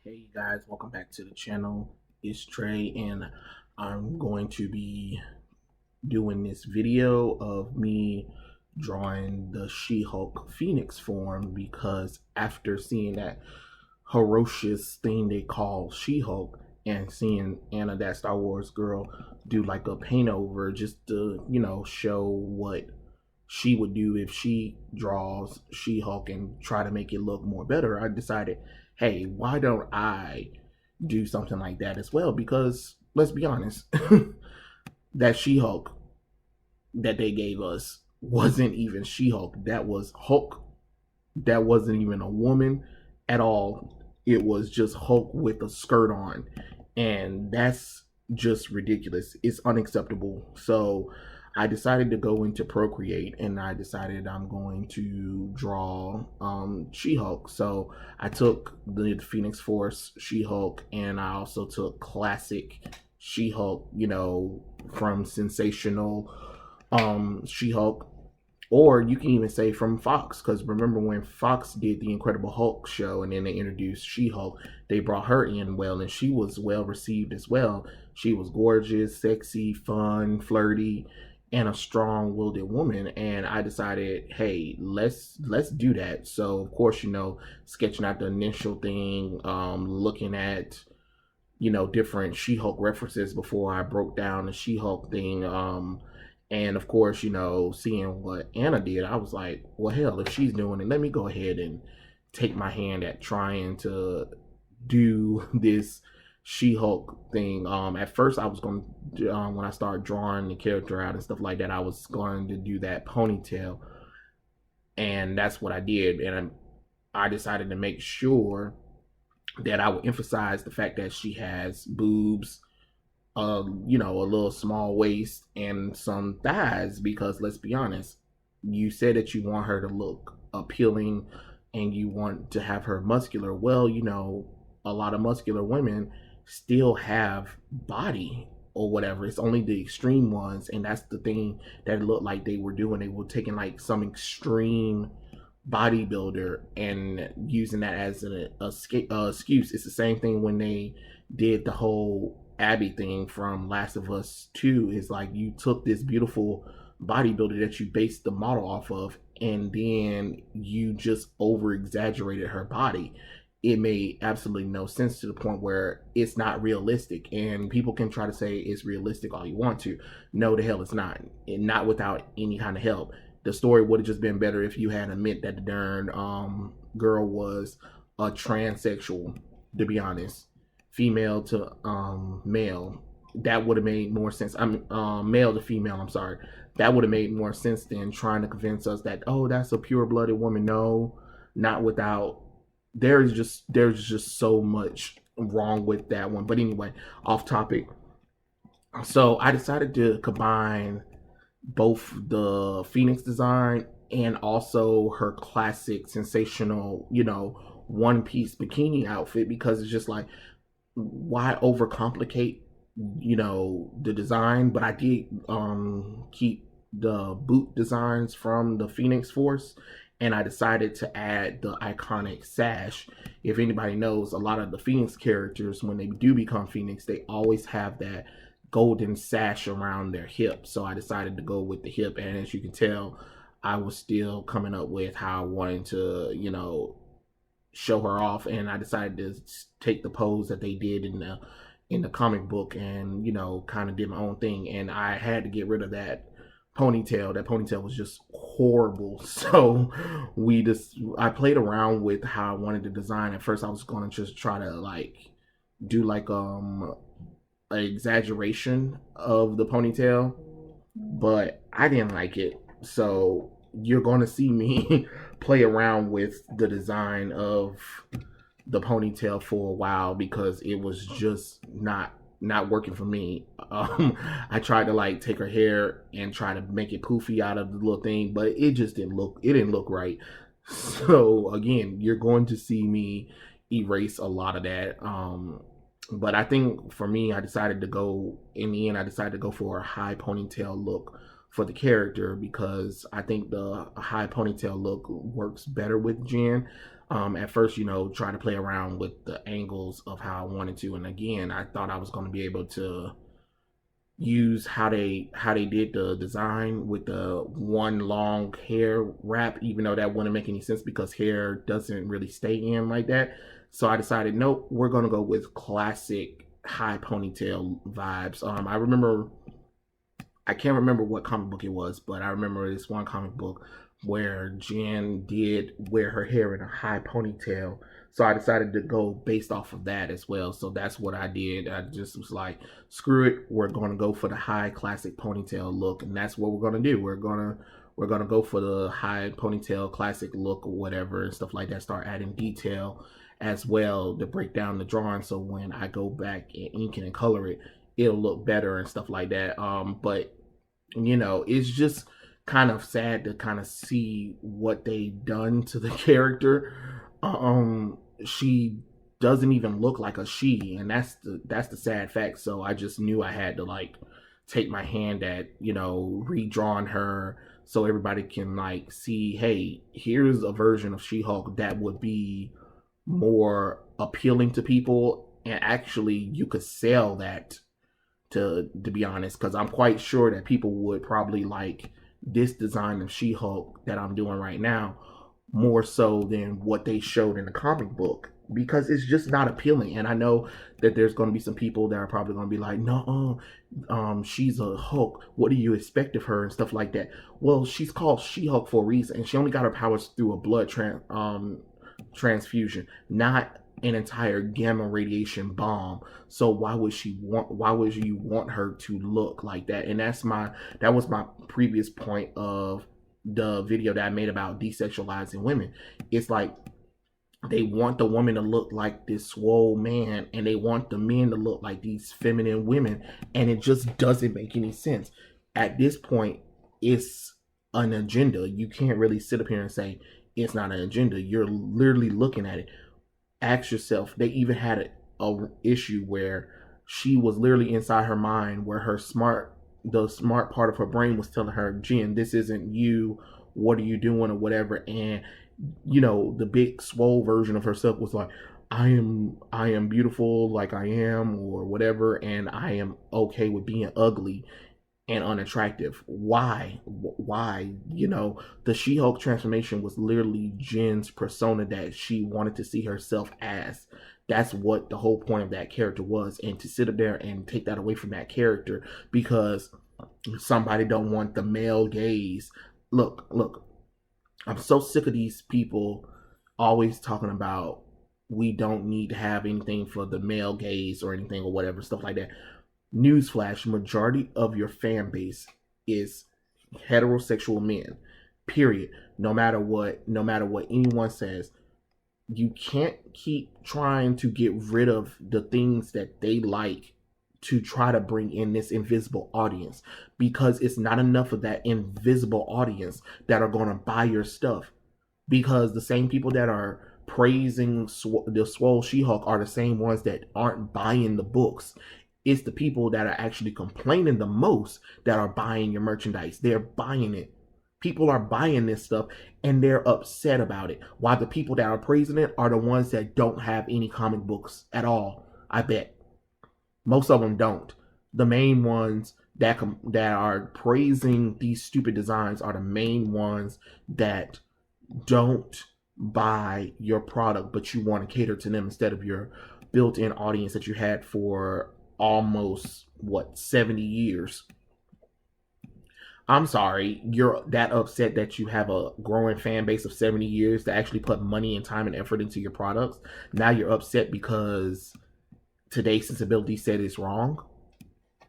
Hey guys, welcome back to the channel. It's Trey, and I'm going to be doing this video of me drawing the She-Hulk Phoenix form, because after seeing that ferocious thing they call She-Hulk and seeing Anna, that Star Wars girl, do like a paint over just to, show what she would do if she draws She-Hulk and try to make it look more better, I decided, hey, why don't I do something like that as well? Because let's be honest, that She-Hulk that they gave us wasn't even She-Hulk. That was Hulk. That wasn't even a woman at all. It was just Hulk with a skirt on. And that's just ridiculous. It's unacceptable. So I decided to go into Procreate, and I decided I'm going to draw She-Hulk. So I took the Phoenix Force She-Hulk, and I also took classic She-Hulk, from Sensational She-Hulk, or you can even say from Fox, because remember when Fox did the Incredible Hulk show and then they introduced She-Hulk, they brought her in well, and she was well received as well. She was gorgeous, sexy, fun, flirty, and a strong-willed woman. And I decided, hey, let's do that. So of course, sketching out the initial thing, looking at different She-Hulk references before I broke down the She-Hulk thing. And of course, seeing what Anna did, I was like, well, hell, if she's doing it, let me go ahead and take my hand at trying to do this She-Hulk thing. At first, I was going to, when I started drawing the character out and stuff like that, I was going to do that ponytail. And that's what I did. And I decided to make sure that I would emphasize the fact that she has boobs, a little small waist, and some thighs, because let's be honest, you said that you want her to look appealing and you want to have her muscular. Well, a lot of muscular women still have body or whatever. It's only the extreme ones, and that's the thing that it looked like they were doing. They were taking like some extreme bodybuilder and using that as an excuse. It's the same thing when they did the whole Abby thing from Last of Us 2. Is like, you took this beautiful bodybuilder that you based the model off of, and then you just over exaggerated her body. It made absolutely no sense, to the point where it's not realistic. And people can try to say it's realistic all you want to. No, the hell it's not. And not without any kind of help. The story would have just been better if you had admit that the darn girl was a transsexual, to be honest. Female to male. That would have made more sense. Male to female, I'm sorry. That would have made more sense than trying to convince us that, oh, that's a pure-blooded woman. No, not without. There's just so much wrong with that one. But anyway, off topic. So I decided to combine both the Phoenix design and also her classic sensational, one-piece bikini outfit, because it's just like, why overcomplicate, the design? But I did keep the boot designs from the Phoenix Force, and I decided to add the iconic sash. If anybody knows, a lot of the Phoenix characters, when they do become Phoenix, they always have that golden sash around their hip. So I decided to go with the hip, and as you can tell, I was still coming up with how I wanted to, show her off, and I decided to take the pose that they did in the comic book, and kind of did my own thing. And I had to get rid of that ponytail. That ponytail was just horrible. So I played around with how I wanted to design. At first, I was going to just try to like do like an exaggeration of the ponytail, but I didn't like it. So you're going to see me play around with the design of the ponytail for a while, because it was just not working for me. I tried to like take her hair and try to make it poofy out of the little thing, but it just didn't look right. So again, you're going to see me erase a lot of that. But I think for me, in the end, I decided to go for a high ponytail look for the character, because I think the high ponytail look works better with Jen. At first, try to play around with the angles of how I wanted to. And again, I thought I was going to be able to use how they did the design with the one long hair wrap, even though that wouldn't make any sense because hair doesn't really stay in like that. So I decided, nope, we're gonna go with classic high ponytail vibes. I can't remember what comic book it was, but I remember this one comic book where Jen did wear her hair in a high ponytail. So I decided to go based off of that as well. So that's what I did. I just was like, screw it, we're gonna go for the high classic ponytail look, and that's what we're gonna do. We're gonna go for the high ponytail classic look or whatever and stuff like that. Start adding detail as well to break down the drawing. So when I go back and ink it and color it, it'll look better and stuff like that. But it's just kind of sad to kind of see what they done to the character. She doesn't even look like a she, and that's the sad fact. So I just knew I had to like take my hand at redrawing her so everybody can like see, hey, here's a version of She-Hulk that would be more appealing to people, and actually you could sell that, to be honest, because I'm quite sure that people would probably like this design of She-Hulk that I'm doing right now more so than what they showed in the comic book, because it's just not appealing. And I know that there's going to be some people that are probably going to be like, no, she's a Hulk, what do you expect of her and stuff like that. Well, she's called She-Hulk for a reason, and she only got her powers through a blood transfusion, not an entire gamma radiation bomb. So why would you want her to look like that? And that was my previous point of the video that I made about desexualizing women. It's like they want the woman to look like this swole man, and they want the men to look like these feminine women, and it just doesn't make any sense. At this point, it's an agenda. You can't really sit up here and say it's not an agenda. You're literally looking at it. Ask yourself, they even had a issue where she was literally inside her mind, where the smart part of her brain was telling her, Jen, this isn't you, what are you doing, or whatever. And the big swole version of herself was like, I am beautiful like I am, or whatever, and I am okay with being ugly and unattractive. Why? The She-Hulk transformation was literally Jen's persona that she wanted to see herself as. That's what the whole point of that character was. And to sit up there and take that away from that character because somebody don't want the male gaze. Look, I'm so sick of these people always talking about we don't need to have anything for the male gaze or anything or whatever, stuff like that. Newsflash, majority of your fan base is heterosexual men, period. No matter what anyone says, you can't keep trying to get rid of the things that they like to try to bring in this invisible audience, because it's not enough of that invisible audience that are going to buy your stuff, because the same people that are praising the swole She-Hulk are the same ones that aren't buying the books. It's the people that are actually complaining the most that are buying your merchandise. They're buying it. People are buying this stuff and they're upset about it. While the people that are praising it are the ones that don't have any comic books at all. I bet. Most of them don't. The main ones that are praising these stupid designs are the main ones that don't buy your product, but you want to cater to them instead of your built-in audience that you had for almost 70 years. I'm sorry, you're that upset that you have a growing fan base of 70 years that actually put money and time and effort into your products. Now you're upset because today's sensibility said it's wrong.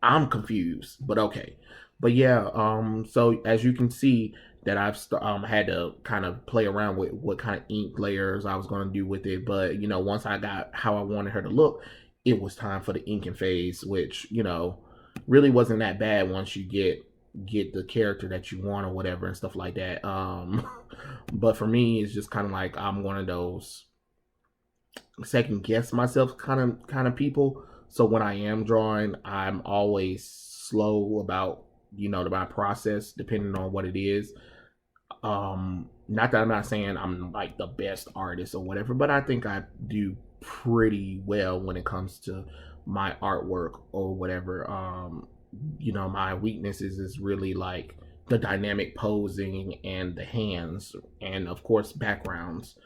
I'm confused, but okay. But yeah, so as you can see that I've had to kind of play around with what kind of ink layers I was going to do with it. But once I got how I wanted her to look, it was time for the inking phase, which really wasn't that bad once you get the character that you want or whatever and stuff like that. But for me, it's just kind of like I'm one of those second guess myself kind of people. So when I am drawing, I'm always slow about my process, depending on what it is. not that I'm not saying I'm like the best artist or whatever, but I think I do pretty well when it comes to my artwork or whatever. My weaknesses is really like the dynamic posing and the hands, and of course backgrounds.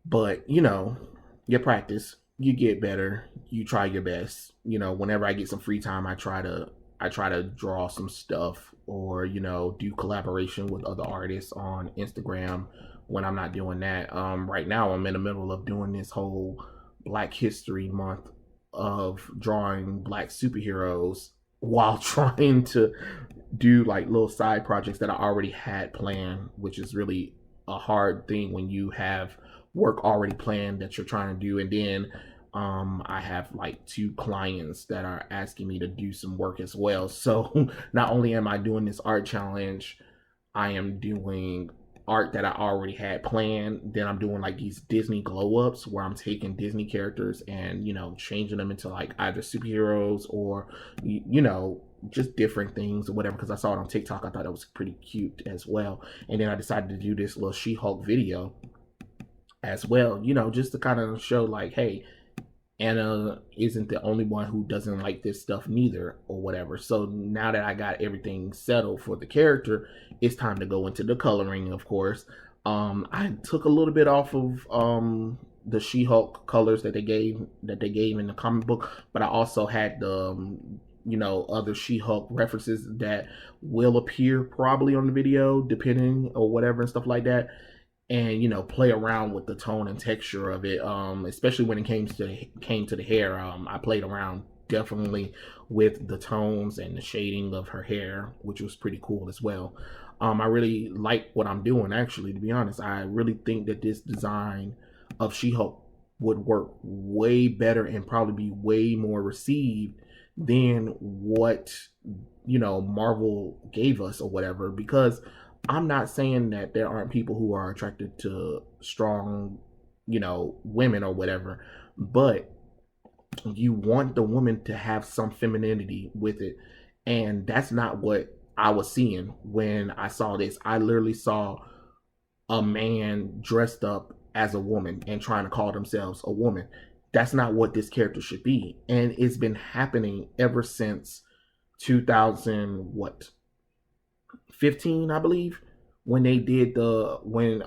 But you practice, you get better, you try your best. Whenever I get some free time, I try to draw some stuff, or do collaboration with other artists on Instagram when I'm not doing that. Right now I'm in the middle of doing this whole Black History Month of drawing black superheroes while trying to do like little side projects that I already had planned, which is really a hard thing when you have work already planned that you're trying to do. And then I have like 2 clients that are asking me to do some work as well. So not only am I doing this art challenge, I am doing art that I already had planned. Then I'm doing like these Disney glow ups where I'm taking Disney characters and changing them into like either superheroes or just different things or whatever, because I saw it on TikTok. I thought it was pretty cute as well. And then I decided to do this little She-Hulk video as well, just to kind of show like, hey, Anna isn't the only one who doesn't like this stuff neither or whatever. So now that I got everything settled for the character, it's time to go into the coloring, of course. I took a little bit off of the She-Hulk colors that they gave in the comic book, but I also had the other She-Hulk references that will appear probably on the video depending or whatever and stuff like that, and play around with the tone and texture of it, especially when it came to the hair. I played around definitely with the tones and the shading of her hair, which was pretty cool as well. I really like what I'm doing, actually, to be honest. I really think that this design of She-Hulk would work way better and probably be way more received than what Marvel gave us or whatever, because I'm not saying that there aren't people who are attracted to strong, women or whatever, but you want the woman to have some femininity with it. And that's not what I was seeing when I saw this. I literally saw a man dressed up as a woman and trying to call themselves a woman. That's not what this character should be. And it's been happening ever since 2000, what? 15, I believe, when they did when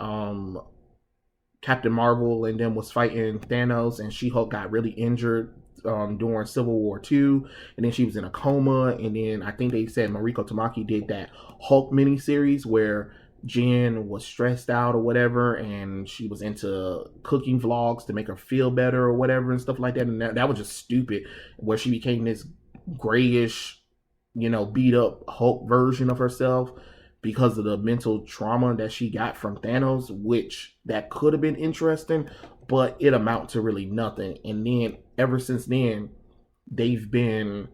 Captain Marvel and them was fighting Thanos, and She-Hulk got really injured during Civil War II, and then she was in a coma. And then I think they said Mariko Tamaki did that Hulk miniseries where Jen was stressed out or whatever, and she was into cooking vlogs to make her feel better or whatever and stuff like that. And that was just stupid, where she became this grayish, beat up Hulk version of herself because of the mental trauma that she got from Thanos, which that could have been interesting, but it amounted to really nothing. And then ever since then, they've been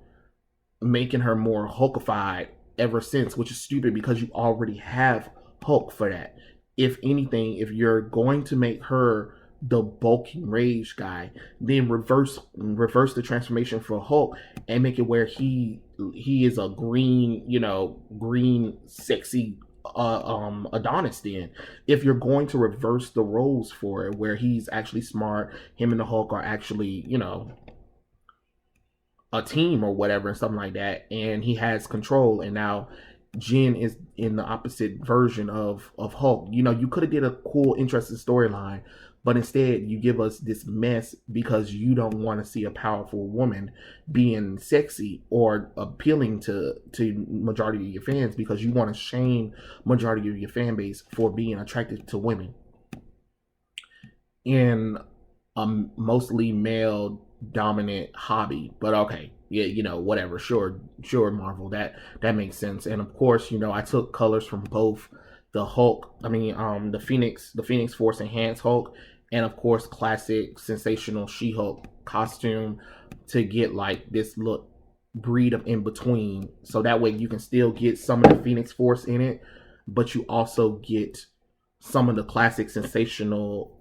making her more Hulkified ever since, which is stupid because you already have Hulk for that. If anything, if you're going to make her the bulking rage guy, then reverse the transformation for Hulk and make it where he is a green sexy Adonis. Then if you're going to reverse the roles for it, where he's actually smart, him and the Hulk are actually a team or whatever and something like that, and he has control, and now Jen is in the opposite version of Hulk. You could have did a cool, interesting storyline, but instead you give us this mess because you don't want to see a powerful woman being sexy or appealing to majority of your fans, because you want to shame majority of your fan base for being attracted to women in a mostly male dominant hobby. But okay, yeah, whatever, sure, Marvel, that makes sense. And of course, I took colors from both the Hulk, the Phoenix Force Enhanced Hulk, and of course classic sensational She-Hulk costume, to get like this look breed of in between, so that way you can still get some of the Phoenix Force in it, but you also get some of the classic sensational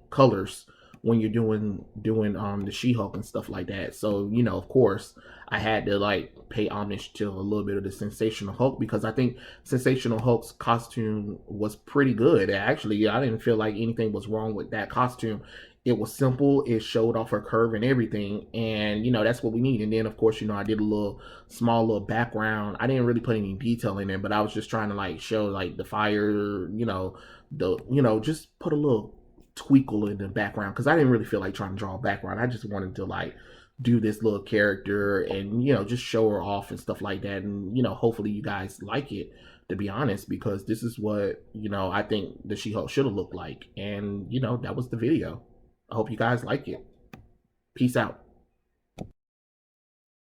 colors when you're doing the She-Hulk and stuff like that. So, you know, of course, I had to like pay homage to a little bit of the Sensational Hulk, because I think Sensational Hulk's costume was pretty good. Actually, I didn't feel like anything was wrong with that costume. It was simple. It showed off her curve and everything, and you know that's what we need. And then of course, you know, I did a little background. I didn't really put any detail in there, but I was just trying to like show like the fire, you know, just put a little twinkle in the background, because I didn't really feel like trying to draw a background. I just wanted to like do this little character and, you know, just show her off and stuff like that. And, you know, hopefully you guys like it, to be honest, because this is what, you know, I think the She-Hulk should have looked like. And, you know, that was the video. I hope you guys like it. Peace out.